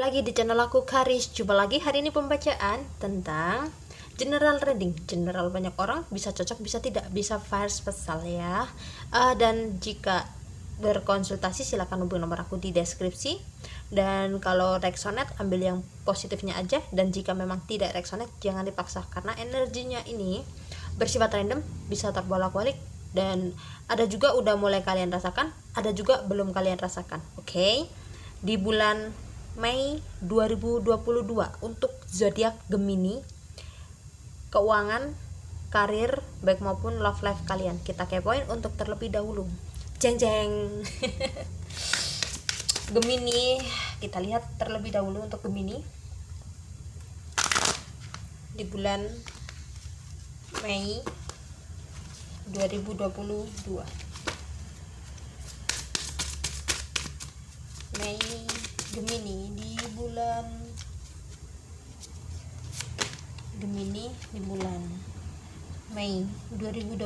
lagi di channel aku Karis. Coba lagi hari ini pembacaan tentang general reading. General banyak orang bisa cocok, bisa tidak, bisa fire spesial ya. Dan jika berkonsultasi silakan hubungi nomor aku di deskripsi. Dan kalau resonate ambil yang positifnya aja, dan jika memang tidak resonate jangan dipaksa karena energinya ini bersifat random, bisa terbolak-balik. Dan ada juga udah mulai kalian rasakan, ada juga belum kalian rasakan. Oke. Di bulan Mei 2022 untuk zodiak Gemini, keuangan, karir, baik maupun love life kalian kita kepoin untuk terlebih dahulu. Jeng jeng. Gemini, kita lihat terlebih dahulu untuk Gemini di bulan Mei 2022. Mei Gemini di bulan Mei 2022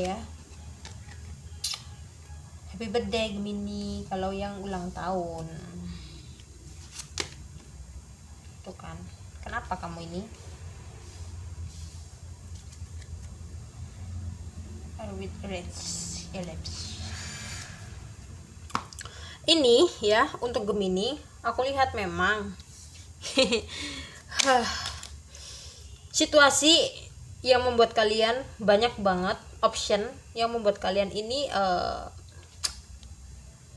ya. Happy birthday Gemini kalau yang ulang tahun. Tuh kan, kenapa kamu ini? With rich ellipse. Ini ya untuk Gemini, aku lihat memang situasi yang membuat kalian banyak banget option yang membuat kalian ini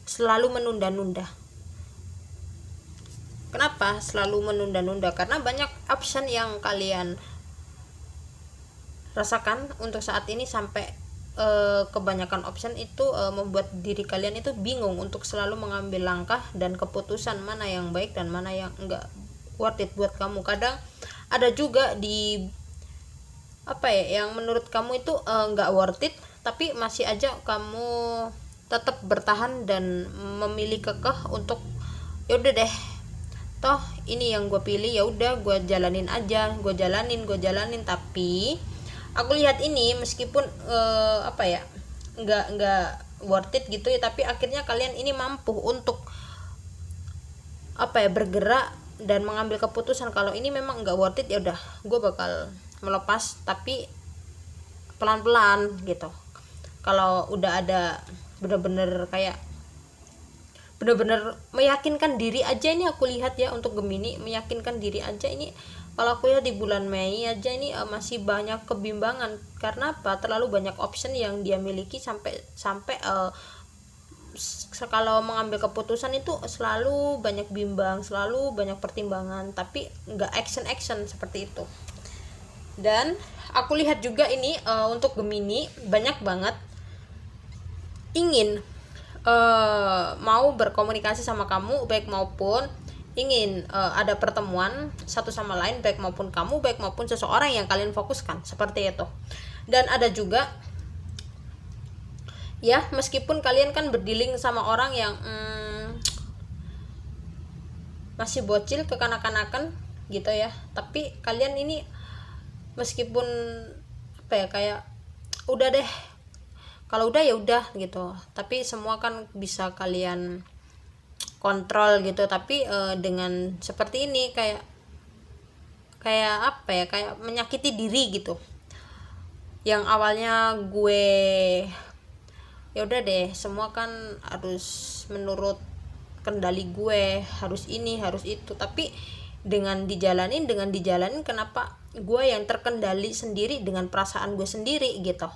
selalu menunda-nunda. Kenapa selalu menunda-nunda? Karena banyak option yang kalian rasakan untuk saat ini, sampai kebanyakan option itu membuat diri kalian itu bingung untuk selalu mengambil langkah dan keputusan mana yang baik dan mana yang enggak worth it buat kamu. Kadang ada juga di yang menurut kamu itu enggak worth it, tapi masih aja kamu tetap bertahan dan memilih kekeh untuk ya udah deh, toh ini yang gue pilih, ya udah gue jalanin aja, gue jalanin. Tapi aku lihat ini meskipun nggak worth it gitu ya, tapi akhirnya kalian ini mampu untuk bergerak dan mengambil keputusan kalau ini memang nggak worth it, ya udah gue bakal melepas, tapi pelan-pelan gitu. Kalau udah ada bener-bener meyakinkan diri aja, ini aku lihat ya untuk Gemini, meyakinkan diri aja ini. Kalau aku lihat di bulan Mei aja ini masih banyak kebimbangan. Karena apa? Terlalu banyak option yang dia miliki, sampai kalau mengambil keputusan itu selalu banyak bimbang, selalu banyak pertimbangan, tapi nggak action seperti itu. Dan aku lihat juga ini untuk Gemini banyak banget ingin mau berkomunikasi sama kamu, baik maupun ingin ada pertemuan satu sama lain, baik maupun kamu, baik maupun seseorang yang kalian fokuskan, seperti itu. Dan ada juga ya, meskipun kalian kan berdealing sama orang yang masih bocil, kekanak-kanakan gitu ya, tapi kalian ini meskipun kayak udah deh, kalau udah ya udah gitu, tapi semua kan bisa kalian kontrol gitu. Tapi dengan seperti ini kayak menyakiti diri gitu. Yang awalnya gue ya udah deh, semua kan harus menurut kendali gue, harus ini harus itu, tapi dengan dijalanin kenapa gue yang terkendali sendiri dengan perasaan gue sendiri gitu,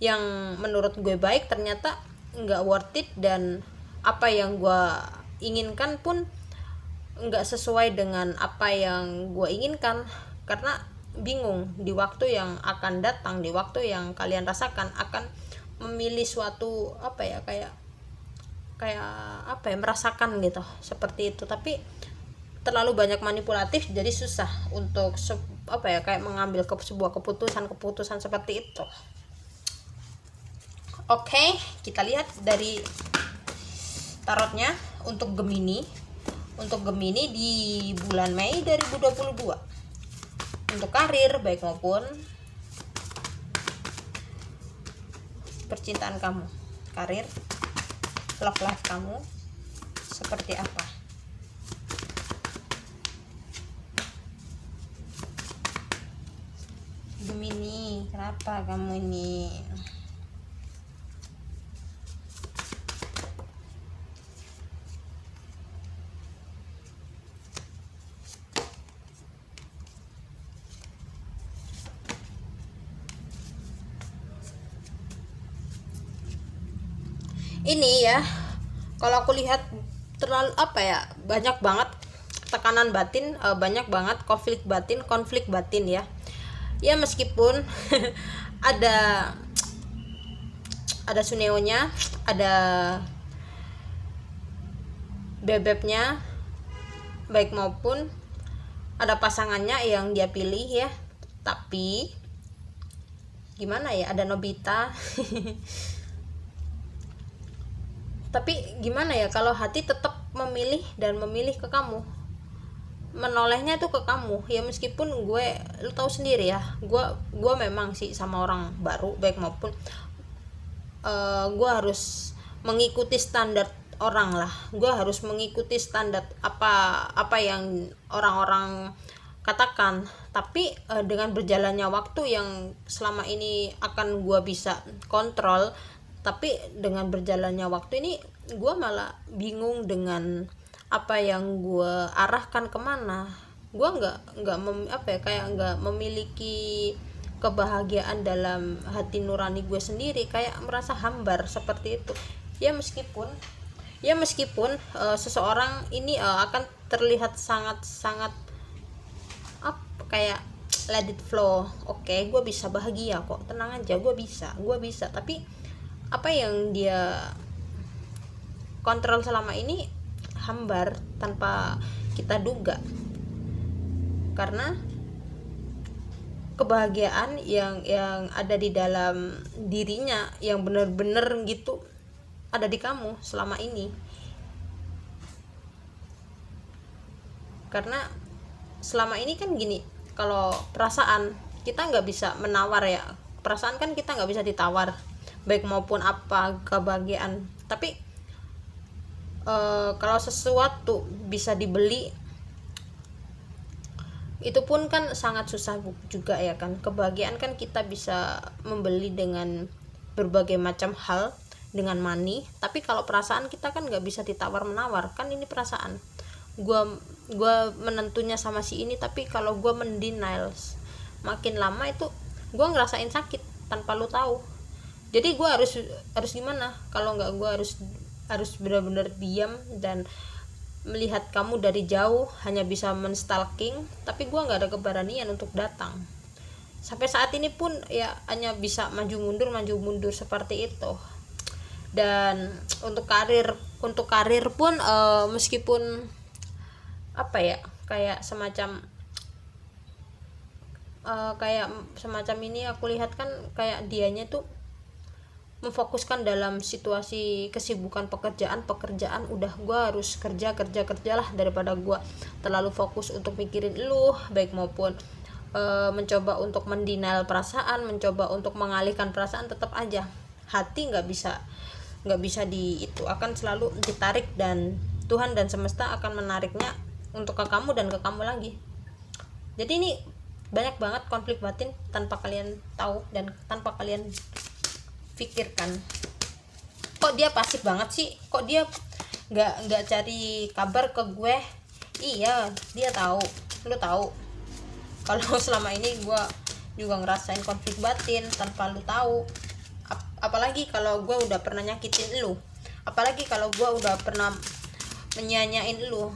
yang menurut gue baik ternyata nggak worth it, dan apa yang gue inginkan pun nggak sesuai dengan apa yang gue inginkan. Karena bingung di waktu yang akan datang, di waktu yang kalian rasakan akan memilih suatu merasakan gitu, seperti itu. Tapi terlalu banyak manipulatif, jadi susah untuk mengambil sebuah keputusan seperti itu. Oke, kita lihat dari tarotnya untuk Gemini. Untuk Gemini di bulan Mei 2022 untuk karir, baik maupun percintaan kamu, karir, love life kamu seperti apa. Apa kamu ini? Ini ya, kalau aku lihat terlalu banyak banget tekanan batin, banyak banget konflik batin ya. Ya meskipun ada Suneonya, ada bebeknya, baik maupun ada pasangannya yang dia pilih ya. Tapi gimana ya, ada Nobita. Tapi gimana ya kalau hati tetap memilih ke kamu, menolehnya itu ke kamu ya. Meskipun lu tahu sendiri ya, gue memang sih sama orang baru baik maupun gue harus mengikuti standar orang lah. Gue harus mengikuti standar apa yang orang-orang katakan. Tapi dengan berjalannya waktu yang selama ini akan gue bisa kontrol, tapi dengan berjalannya waktu ini gue malah bingung dengan apa yang gue arahkan kemana. Gue nggak memiliki kebahagiaan dalam hati nurani gue sendiri, kayak merasa hambar seperti itu ya. Meskipun seseorang ini akan terlihat sangat kayak let it flow. Oke, gue bisa bahagia kok, tenang aja, gue bisa. Tapi apa yang dia kontrol selama ini hambar tanpa kita duga, karena kebahagiaan yang ada di dalam dirinya yang benar-benar gitu ada di kamu selama ini. Karena selama ini kan gini, kalau perasaan kita nggak bisa menawar ya, perasaan kan kita nggak bisa ditawar baik maupun apa kebahagiaan. Tapi kalau sesuatu bisa dibeli, itu pun kan sangat susah juga ya kan. Kebahagiaan kan kita bisa membeli dengan berbagai macam hal, dengan money. Tapi kalau perasaan kita kan nggak bisa ditawar menawar kan. Ini perasaan gue menentunya sama si ini, tapi kalau gue mendenial makin lama itu gue ngerasain sakit tanpa lu tahu. Jadi gue harus gimana kalau nggak, gue harus benar-benar diam dan melihat kamu dari jauh, hanya bisa menstalking, tapi gue nggak ada keberanian untuk datang. Sampai saat ini pun ya hanya bisa maju mundur seperti itu. Dan untuk karir pun meskipun kayak semacam ini aku lihat kan kayak dianya tuh memfokuskan dalam situasi kesibukan pekerjaan, udah gue harus kerja lah, daripada gue terlalu fokus untuk mikirin lu baik maupun mencoba untuk mendenial perasaan, mencoba untuk mengalihkan perasaan. Tetap aja hati nggak bisa itu akan selalu ditarik, dan Tuhan dan semesta akan menariknya untuk ke kamu dan ke kamu lagi. Jadi ini banyak banget konflik batin tanpa kalian tahu dan tanpa kalian pikirkan. Kok dia pasif banget sih, kok dia nggak cari kabar ke gue. Iya, dia tahu, lu tahu kalau selama ini gue juga ngerasain konflik batin tanpa lu tahu. Apalagi kalau gue udah pernah nyakitin lu, apalagi kalau gue udah pernah menyanyain lu,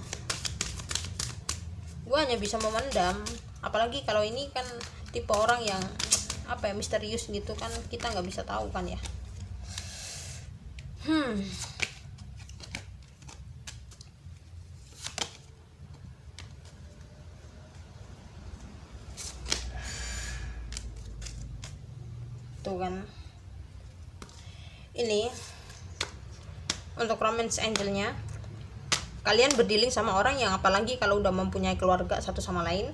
gue hanya bisa memendam. Apalagi kalau ini kan tipe orang yang misterius gitu kan, kita nggak bisa tahu kan ya. Tuh kan, ini untuk romance angelnya, kalian berdealing sama orang yang apalagi kalau udah mempunyai keluarga satu sama lain,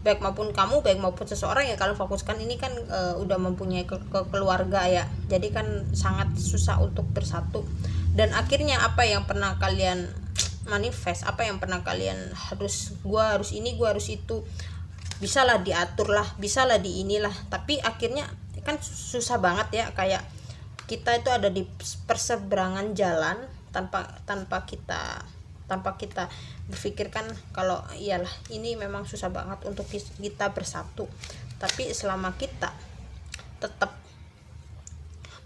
baik maupun kamu, baik maupun seseorang yang kalian fokuskan ini kan udah mempunyai keluarga ya. Jadi kan sangat susah untuk bersatu. Dan akhirnya apa yang pernah kalian manifest, apa yang pernah kalian gua harus ini, gua harus itu, bisalah diatur lah, bisalah di inilah, tapi akhirnya kan susah banget ya, kayak kita itu ada di perseberangan jalan tanpa kita berpikirkan kalau iyalah ini memang susah banget untuk kita bersatu. Tapi selama kita tetap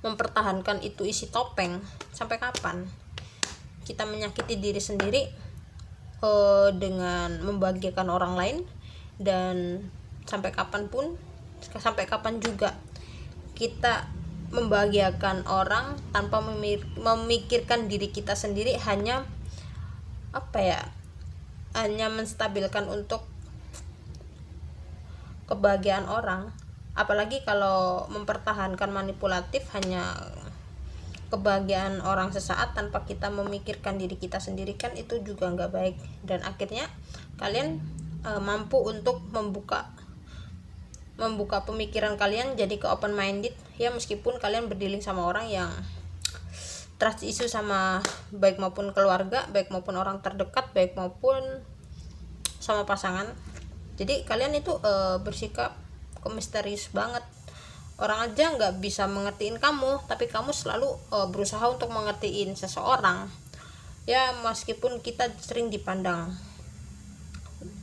mempertahankan itu isi topeng, sampai kapan kita menyakiti diri sendiri dengan membahagiakan orang lain, dan sampai kapan juga kita membahagiakan orang tanpa memikirkan diri kita sendiri, hanya menstabilkan untuk kebahagiaan orang. Apalagi kalau mempertahankan manipulatif hanya kebahagiaan orang sesaat tanpa kita memikirkan diri kita sendiri, kan itu juga nggak baik. Dan akhirnya kalian mampu untuk membuka pemikiran kalian jadi ke open minded ya, meskipun kalian berdealing sama orang yang trust issue sama baik maupun keluarga, baik maupun orang terdekat, baik maupun sama pasangan. Jadi kalian itu bersikap misterius banget. Orang aja nggak bisa mengertiin kamu, tapi kamu selalu berusaha untuk mengertiin seseorang ya, meskipun kita sering dipandang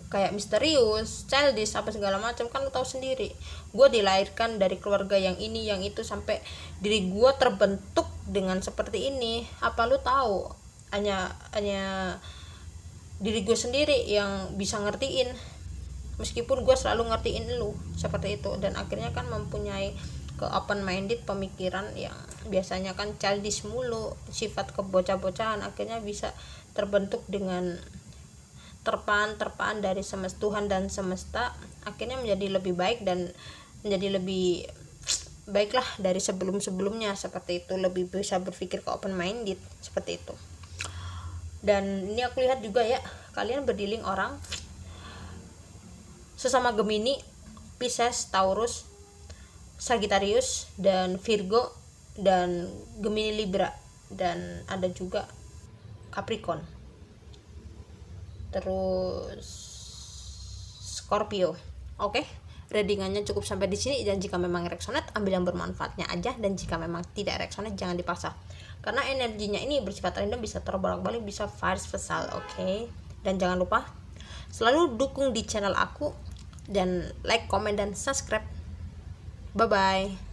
kayak misterius, childish, apa segala macam. Kan lu tahu sendiri, gue dilahirkan dari keluarga yang ini yang itu, sampai diri gue terbentuk dengan seperti ini. Apa lu tahu, hanya diri gue sendiri yang bisa ngertiin, meskipun gue selalu ngertiin lu seperti itu. Dan akhirnya kan mempunyai ke open minded pemikiran yang biasanya kan childish mulu, sifat kebocah-bocahan, akhirnya bisa terbentuk dengan terpaan dari Tuhan dan semesta, akhirnya menjadi lebih baik dan menjadi lebih baiklah dari sebelumnya seperti itu, lebih bisa berpikir ke open minded seperti itu. Dan ini aku lihat juga ya, kalian berdealing orang sesama Gemini, Pisces, Taurus, Sagittarius, dan Virgo, dan Gemini, Libra, dan ada juga Capricorn, terus Scorpio. Oke, readingannya cukup sampai di sini, dan jika memang resonate ambil yang bermanfaatnya aja, dan jika memang tidak resonate jangan dipaksa, karena energinya ini bersifat random, bisa terbolak-balik, bisa vice versa. Oke, dan jangan lupa selalu dukung di channel aku, dan like, comment, dan subscribe. Bye bye.